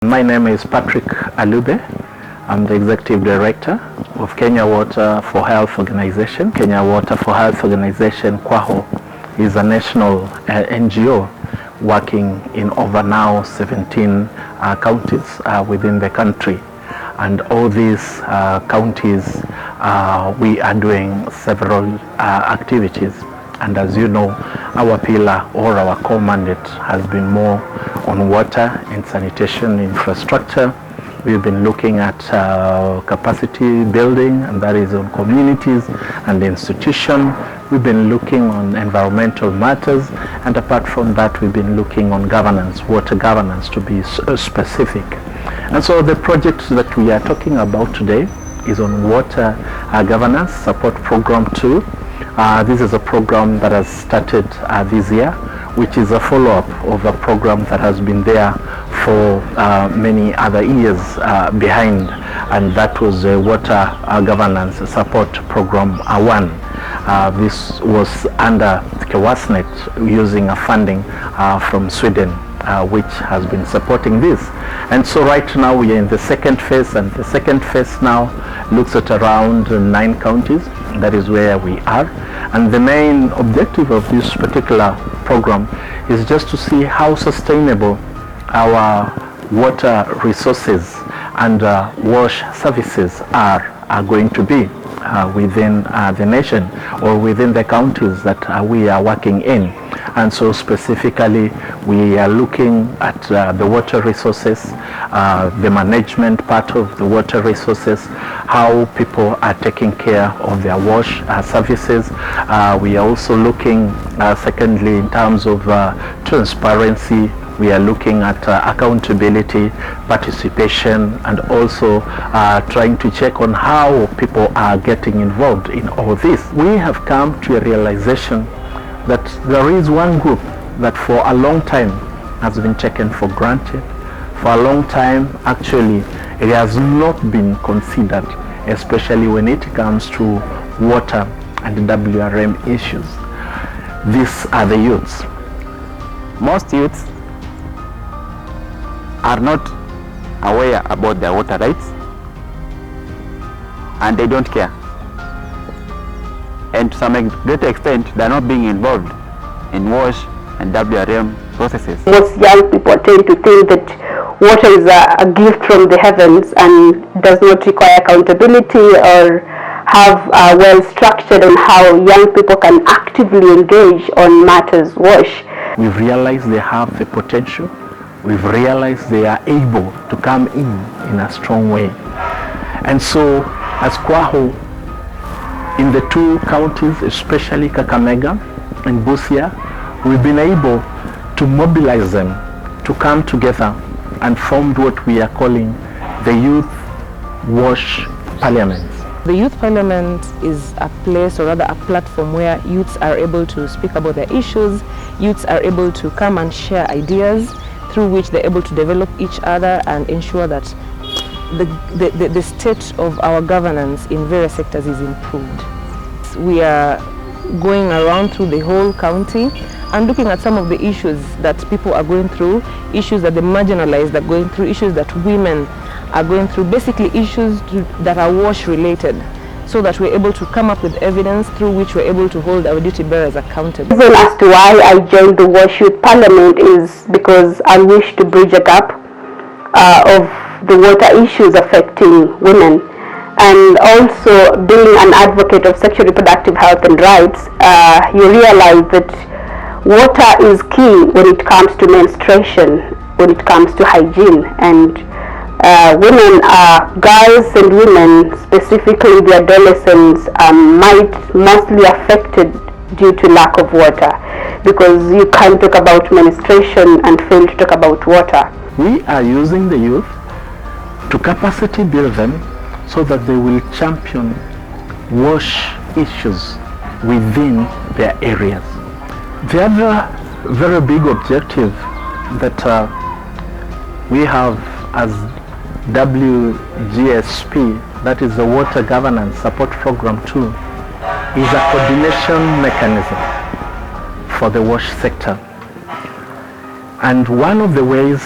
My name is Patrick Alube. I'm the Executive Director of Kenya Water for Health Organization. Kenya Water for Health Organization, KWAHO, is a national NGO working in over now 17 counties within the country. And all these counties, we are doing several activities. And as you know, our pillar or our core mandate has been more on water and sanitation infrastructure. We've been looking at capacity building, and that is on communities and institutions. We've been looking on environmental matters, and apart from that, we've been looking on governance, water governance to be specific. And so the project that we are talking about today is on water governance support program 2. This is a program that has started this year, which is a follow-up of a program that has been there for many other years behind, and that was the water governance support program 1. This was under KEWASNET using a funding from Sweden, which has been supporting this. And so right now we are in the second phase, and the second phase now looks at around 9 counties. That is where we are. And the main objective of this particular program is just to see how sustainable our water resources and wash services are going to be within the nation or within the counties that we are working in. And so specifically we are looking at the water resources, the management part of the water resources, how people are taking care of their wash services. We are also looking secondly in terms of transparency. We are looking at accountability, participation, and also trying to check on how people are getting involved in all this. We have come to a realization that there is one group that for a long time has been taken for granted. For a long time, actually, it has not been considered, especially when it comes to water and WRM issues. These are the youths. Most youths are not aware about their water rights, and they don't care. And to some great extent, they are not being involved in WASH and WRM processes. Most young people tend to think that water is a gift from the heavens and does not require accountability or have well structured on how young people can actively engage on matters WASH. We've realized they have the potential. We've realized they are able to come in a strong way. And so as KWAHO, in the 2 counties, especially Kakamega and Busia, we've been able to mobilize them to come together and form what we are calling the Youth WASH Parliament. The Youth Parliament is a place, or rather a platform, where youths are able to speak about their issues. Youths are able to come and share ideas through which they're able to develop each other and ensure that the state of our governance in various sectors is improved. We are going around through the whole county and looking at some of the issues that people are going through, issues that the marginalized are going through, issues that women are going through, basically issues that are WASH related, so that we're able to come up with evidence through which we're able to hold our duty bearers accountable. The reason as to why I joined the WASH Youth Parliament is because I wish to bridge a gap of the water issues affecting women, and also being an advocate of sexual reproductive health and rights. You realize that water is key when it comes to menstruation, when it comes to hygiene, and women, girls and women, specifically the adolescents, might mostly affected due to lack of water, because you can't talk about menstruation and fail to talk about water. We are using the youth to capacity build them so that they will champion WASH issues within their areas. The other very big objective that we have as WGSP, that is the Water Governance Support Program 2, is a coordination mechanism for the WASH sector. And one of the ways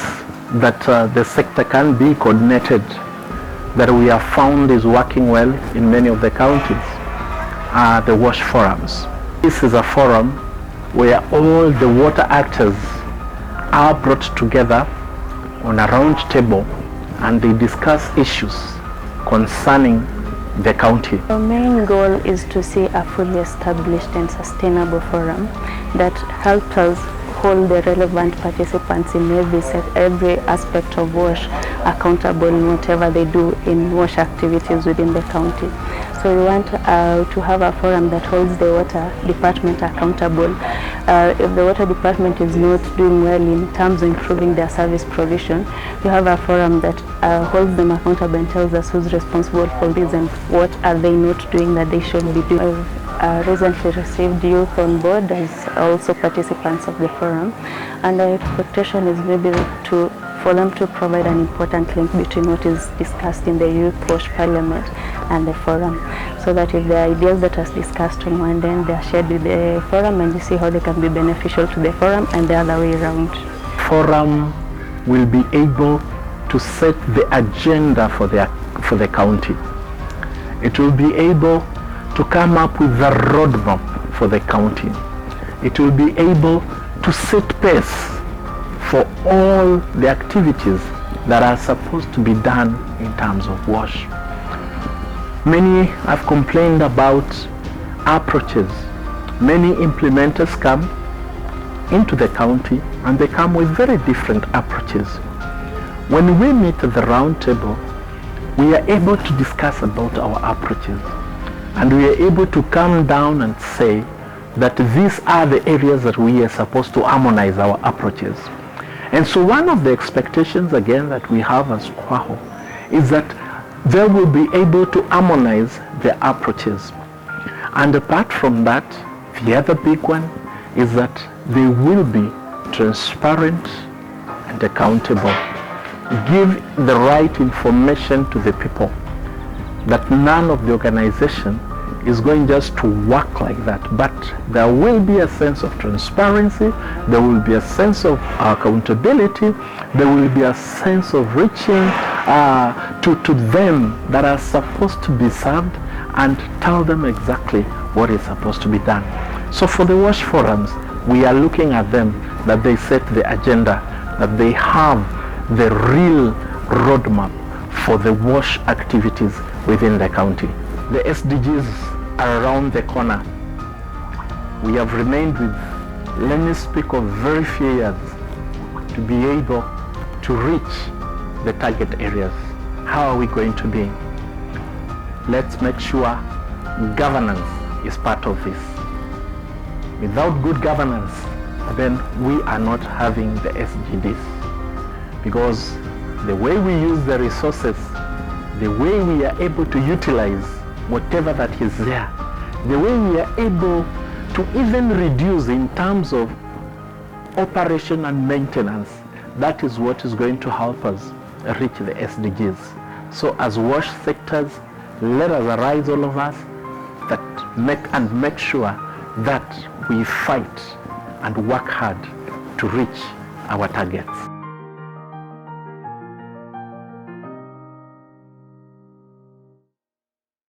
that the sector can be coordinated, that we have found is working well in many of the counties, are the WASH forums. This is a forum where all the water actors are brought together on a round table and they discuss issues concerning the county. Our main goal is to see a fully established and sustainable forum that helps us hold the relevant participants in every aspect of WASH accountable in whatever they do in WASH activities within the county. So we want to have a forum that holds the water department accountable. If the water department is not doing well in terms of improving their service provision, we have a forum that holds them accountable and tells us who's responsible for this and what are they not doing that they should be doing. I've recently received youth on board as also participants of the forum, and our expectation is maybe for them to provide an important link between what is discussed in the Youth WASH Parliament and the forum, so that if the ideas that are discussed on one end, they are shared with the forum and you see how they can be beneficial to the forum and the other way around. Forum will be able to set the agenda for the county. It will be able to come up with a roadmap for the county. It will be able to set pace for all the activities that are supposed to be done in terms of WASH. Many have complained about approaches. Many implementers come into the county and they come with very different approaches. When we meet at the round table, we are able to discuss about our approaches, and we are able to come down and say that these are the areas that we are supposed to harmonize our approaches. And so one of the expectations again that we have as QAHO is that they will be able to harmonize their approaches. And apart from that, the other big one is that they will be transparent and accountable. Give the right information to the people, that none of the organization is going just to work like that, but there will be a sense of transparency, there will be a sense of accountability, there will be a sense of reaching to them that are supposed to be served and tell them exactly what is supposed to be done. So for the WASH forums, we are looking at them, that they set the agenda, that they have the real roadmap for the WASH activities within the county. The SDGs are around the corner. We have remained with, let me speak of very few years to be able to reach the target areas. How are we going to be? Let's make sure governance is part of this. Without good governance, then we are not having the SDGs, because the way we use the resources, the way we are able to utilize whatever that is there, the way we are able to even reduce in terms of operation and maintenance, that is what is going to help us reach the SDGs. So as WASH sectors, let us arise, all of us, that make sure that we fight and work hard to reach our targets.